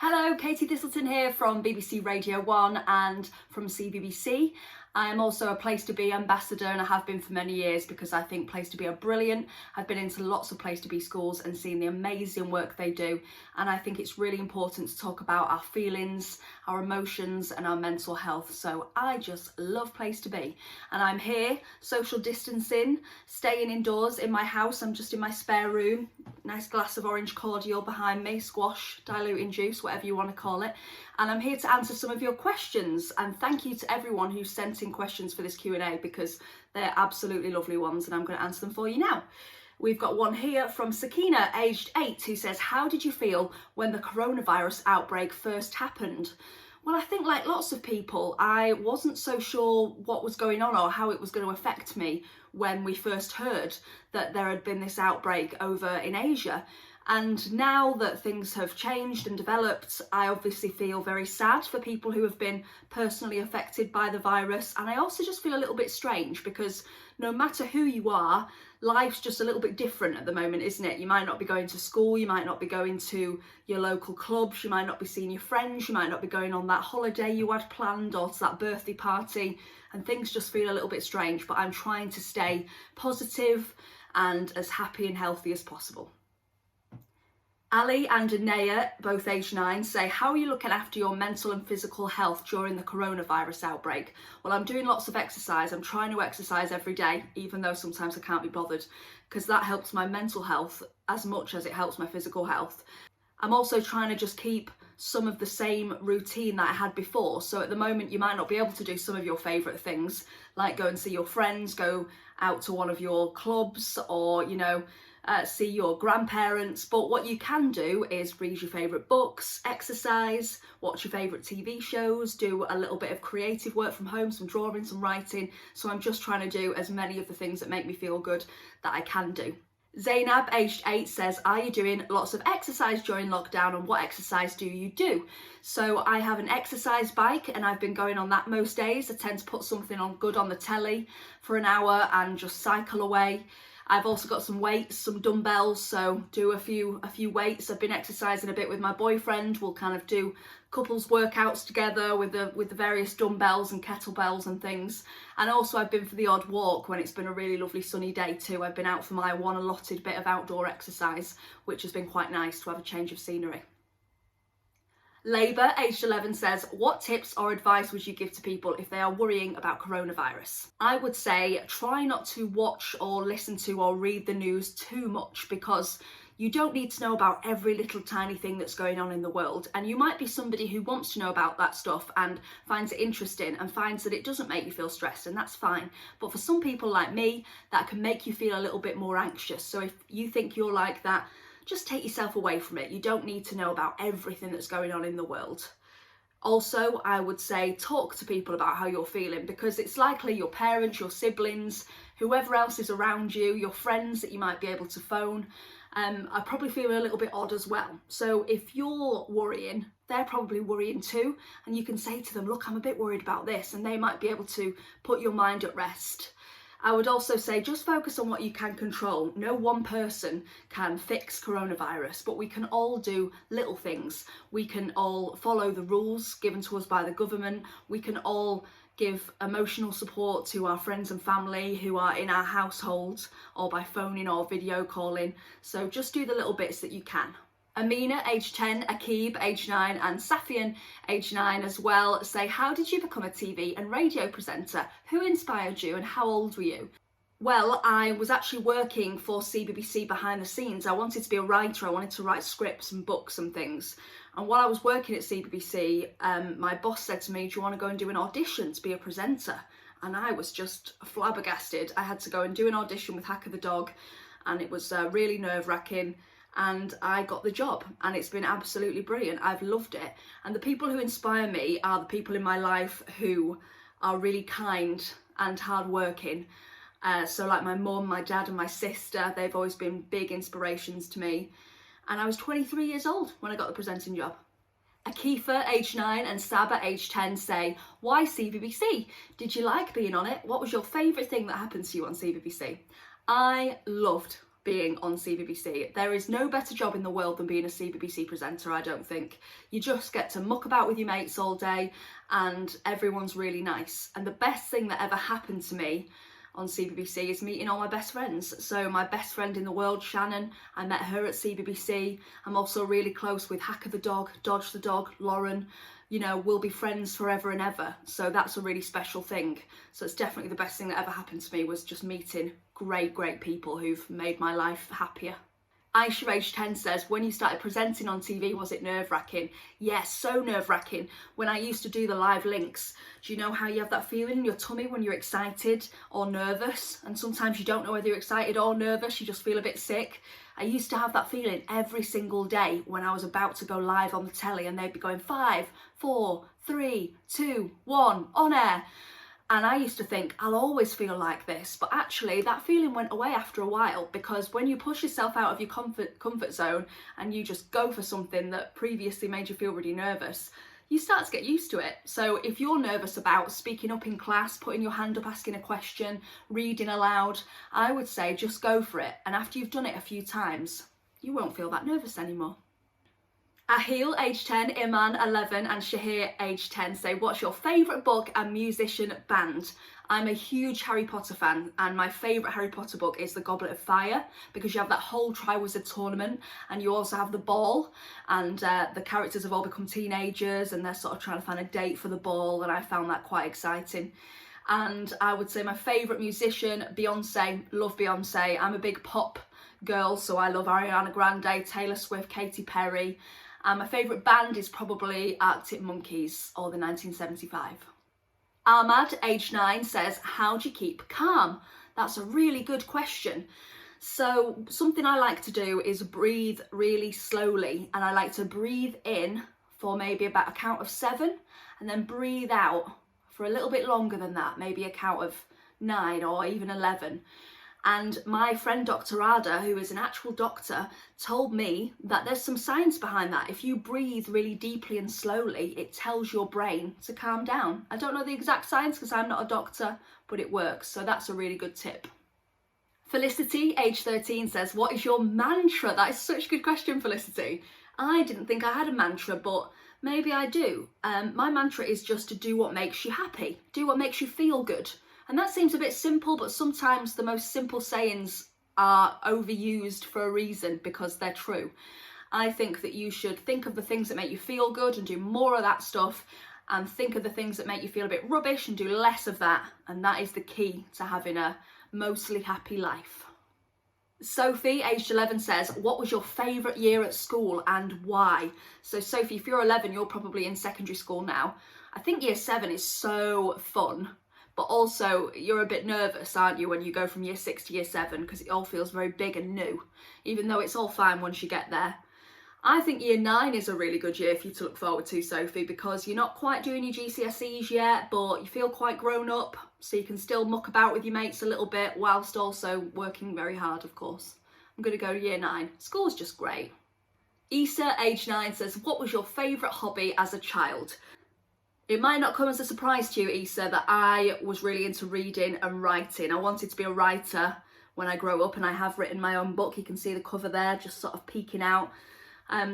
Hello, Katie Thistleton here from BBC Radio 1 and from CBBC. I am also a Place to Be ambassador and I have been for many years because I think Place to Be are brilliant. I've been into lots of Place to Be schools and seen the amazing work they do, and I think it's really important to talk about our feelings, our emotions and our mental health. So I just love Place to Be, and I'm here social distancing, staying indoors in my house. I'm just in my spare room, nice glass of orange cordial behind me, squash, diluting juice, whatever you want to call it. And I'm here to answer some of your questions, and thank you to everyone who sent in questions for this Q&A because they're absolutely lovely ones, and I'm going to answer them for you now. We've got one here from Sakina, aged 8, who says, how did you feel when the coronavirus outbreak first happened? Well, I think like lots of people, I wasn't so sure what was going on or how it was going to affect me when we first heard that there had been this outbreak over in Asia. And now that things have changed and developed, I obviously feel very sad for people who have been personally affected by the virus. And I also just feel a little bit strange because no matter who you are, life's just a little bit different at the moment, isn't it? You might not be going to school, you might not be going to your local clubs, you might not be seeing your friends, you might not be going on that holiday you had planned or to that birthday party, and things just feel a little bit strange. But I'm trying to stay positive and as happy and healthy as possible. Ali and Anaya, both age 9, say, how are you looking after your mental and physical health during the coronavirus outbreak? Well, I'm doing lots of exercise. I'm trying to exercise every day, even though sometimes I can't be bothered, because that helps my mental health as much as it helps my physical health. I'm also trying to just keep some of the same routine that I had before. So at the moment, you might not be able to do some of your favourite things, like go and see your friends, go out to one of your clubs, or, see your grandparents. But what you can do is read your favourite books, exercise, watch your favourite TV shows, do a little bit of creative work from home, some drawing, some writing. So I'm just trying to do as many of the things that make me feel good that I can do. Zainab, aged 8, says, are you doing lots of exercise during lockdown, and what exercise do you do? So I have an exercise bike and I've been going on that most days. I tend to put something on good on the telly for an hour and just cycle away. I've also got some weights, some dumbbells, so do a few weights. I've been exercising a bit with my boyfriend. We'll kind of do couples workouts together with the various dumbbells and kettlebells and things. And also I've been for the odd walk when it's been a really lovely sunny day too. I've been out for my one allotted bit of outdoor exercise, which has been quite nice to have a change of scenery. Labour, aged 11, says, what tips or advice would you give to people if they are worrying about coronavirus? I would say try not to watch or listen to or read the news too much, because you don't need to know about every little tiny thing that's going on in the world. And you might be somebody who wants to know about that stuff and finds it interesting and finds that it doesn't make you feel stressed, and that's fine. But for some people like me, that can make you feel a little bit more anxious. So if you think you're like that, just take yourself away from it. You don't need to know about everything that's going on in the world. Also, I would say talk to people about how you're feeling, because it's likely your parents, your siblings, whoever else is around you, your friends that you might be able to phone, are probably feeling a little bit odd as well. So if you're worrying, they're probably worrying too, and you can say to them, look, I'm a bit worried about this, and they might be able to put your mind at rest. I would also say just focus on what you can control. No one person can fix coronavirus, but we can all do little things. We can all follow the rules given to us by the government. We can all give emotional support to our friends and family who are in our households, or by phoning or video calling. So just do the little bits that you can. Amina, age 10, Akib, age 9, and Safian, age 9 as well, say, how did you become a TV and radio presenter? Who inspired you and how old were you? Well, I was actually working for CBBC behind the scenes. I wanted to be a writer. I wanted to write scripts and books and things. And while I was working at CBBC, my boss said to me, do you want to go and do an audition to be a presenter? And I was just flabbergasted. I had to go and do an audition with Hacker the Dog, and it was really nerve-wracking. And I got the job, and it's been absolutely brilliant. I've loved it. And the people who inspire me are the people in my life who are really kind and hardworking. So like my mum, my dad and my sister, they've always been big inspirations to me. And I was 23 years old when I got the presenting job. Akifa, age 9, and Saba, age 10, say, why CBBC? Did you like being on it? What was your favourite thing that happened to you on CBBC? I loved being on CBBC. There is no better job in the world than being a CBBC presenter, I don't think. You just get to muck about with your mates all day and everyone's really nice. And the best thing that ever happened to me on CBBC is meeting all my best friends. So my best friend in the world, Shannon, I met her at CBBC. I'm also really close with Hacker the dog, Dodge the dog, Lauren. You know, we'll be friends forever and ever. So that's a really special thing. So it's definitely the best thing that ever happened to me, was just meeting great people who've made my life happier. Aisha, age 10, says, when you started presenting on TV, was it nerve-wracking? Yes, so nerve-wracking. When I used to do the live links, do you know how you have that feeling in your tummy when you're excited or nervous? And sometimes you don't know whether you're excited or nervous, you just feel a bit sick. I used to have that feeling every single day when I was about to go live on the telly, and they'd be going 5, 4, 3, 2, 1, on air. And I used to think, I'll always feel like this. But actually, that feeling went away after a while, because when you push yourself out of your comfort zone and you just go for something that previously made you feel really nervous, you start to get used to it. So if you're nervous about speaking up in class, putting your hand up, asking a question, reading aloud, I would say just go for it. And after you've done it a few times, you won't feel that nervous anymore. Ahil, age 10, Iman, 11, and Shahir, age 10, say, what's your favourite book and musician band? I'm a huge Harry Potter fan, and my favourite Harry Potter book is The Goblet of Fire, because you have that whole Triwizard tournament, and you also have the ball, and the characters have all become teenagers, and they're sort of trying to find a date for the ball, and I found that quite exciting. And I would say my favourite musician, Beyonce. Love Beyonce. I'm a big pop girl, so I love Ariana Grande, Taylor Swift, Katy Perry. And my favourite band is probably Arctic Monkeys or the 1975. Ahmad, age 9, says, how do you keep calm? That's a really good question. So something I like to do is breathe really slowly, and I like to breathe in for maybe about a count of 7 and then breathe out for a little bit longer than that, maybe a count of 9 or even 11. And my friend Dr. Ada, who is an actual doctor, told me that there's some science behind that. If you breathe really deeply and slowly, it tells your brain to calm down. I don't know the exact science because I'm not a doctor, but it works. So that's a really good tip. Felicity, age 13, says, what is your mantra? That is such a good question, Felicity. I didn't think I had a mantra, but maybe I do. My mantra is just to do what makes you happy. Do what makes you feel good. And that seems a bit simple, but sometimes the most simple sayings are overused for a reason, because they're true. I think that you should think of the things that make you feel good and do more of that stuff, and think of the things that make you feel a bit rubbish and do less of that. And that is the key to having a mostly happy life. Sophie, aged 11, says, what was your favourite year at school and why? So Sophie, if you're 11, you're probably in secondary school now. I think year 7 is so fun. But also, you're a bit nervous, aren't you, when you go from year 6 to year 7, because it all feels very big and new, even though it's all fine once you get there. I think year 9 is a really good year for you to look forward to, Sophie, because you're not quite doing your GCSEs yet, but you feel quite grown up, so you can still muck about with your mates a little bit, whilst also working very hard, of course. I'm going to go year 9. School's just great. Issa, age 9, says, what was your favourite hobby as a child? It might not come as a surprise to you, Issa, that I was really into reading and writing. I wanted to be a writer when I grow up, and I have written my own book. You can see the cover there, just sort of peeking out.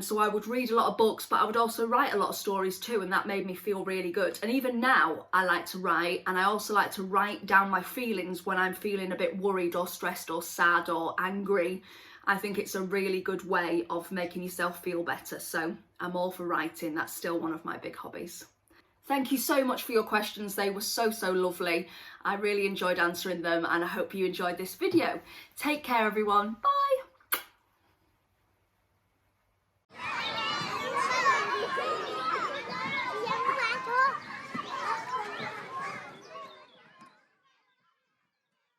So I would read a lot of books, but I would also write a lot of stories too, and that made me feel really good. And even now, I like to write, and I also like to write down my feelings when I'm feeling a bit worried or stressed or sad or angry. I think it's a really good way of making yourself feel better. So I'm all for writing. That's still one of my big hobbies. Thank you so much for your questions. They were so lovely. I really enjoyed answering them, and I hope you enjoyed this video. Take care, everyone. Bye.